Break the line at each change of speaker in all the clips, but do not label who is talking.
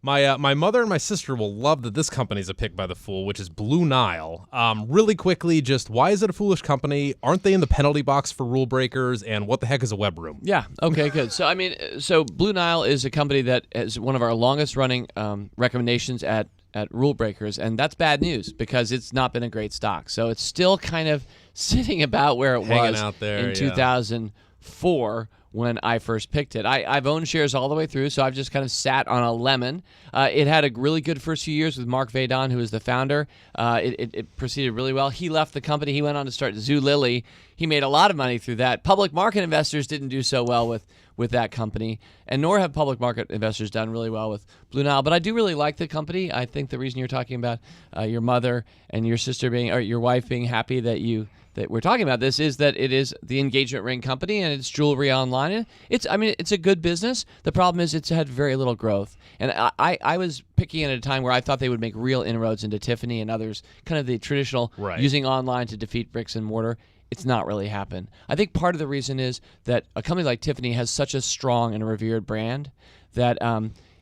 My mother and my sister will love that this company's a pick by the fool, which is Blue Nile. Really quickly, just why is it a foolish company? Aren't they in the penalty box for rule breakers? And what the heck is a web room?
Yeah. Okay. Good. So Blue Nile is a company that is one of our longest running recommendations at rule breakers, and that's bad news because it's not been a great stock. So it's still kind of sitting about where it
Hanging
was
out there,
in 2004 when I first picked it. I've owned shares all the way through, so I've just kind of sat on a lemon. It had a really good first few years with Mark Vadon, who is the founder. It proceeded really well. He left the company. He went on to start Zulily. He made a lot of money through that. Public market investors didn't do so well with that company, and nor have public market investors done really well with Blue Nile. But I do really like the company. I think the reason you're talking about your mother and your sister or your wife being happy that we're talking about this is that it is the engagement ring company and it's jewelry online. And it's a good business. The problem is it's had very little growth. And I was picking at a time where I thought they would make real inroads into Tiffany and others, kind of the traditional using online to defeat bricks and mortar. It's not really happened. I think part of the reason is that a company like Tiffany has such a strong and revered brand that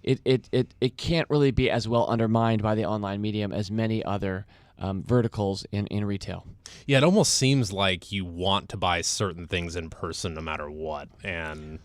it can't really be as well undermined by the online medium as many other verticals in retail.
Yeah, it almost seems like you want to buy certain things in person no matter what, and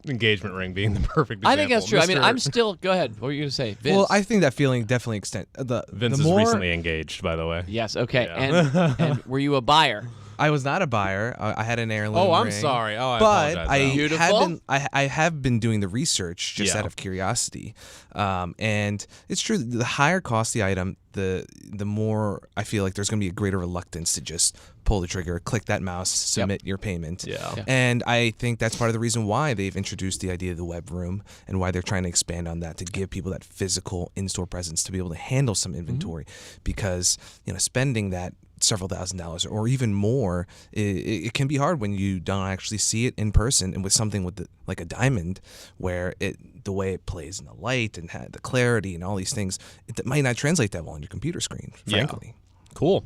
engagement ring being the perfect example.
I think that's true. I mean, I'm still... Go ahead. What were you going to say, Vince?
Well, I think that feeling definitely extends.
Vince is recently engaged, by the way.
Yes, okay.
Yeah.
And were you a buyer?
I was not a buyer. I had an heirloom
Oh, I'm
ring.
sorry. Oh, I
but
apologize.
I have been doing the research just out of curiosity, and it's true. The higher cost the item, the more I feel like there's going to be a greater reluctance to just pull the trigger, click that mouse, submit your payment.
Yeah.
And I think that's part of the reason why they've introduced the idea of the web room and why they're trying to expand on that to give people that physical in-store presence to be able to handle some inventory, because spending that several $1,000s or even more, it can be hard when you don't actually see it in person. And with something like a diamond, where the way it plays in the light and the clarity and all these things, it might not translate that well on your computer screen, frankly.
Yeah. Cool.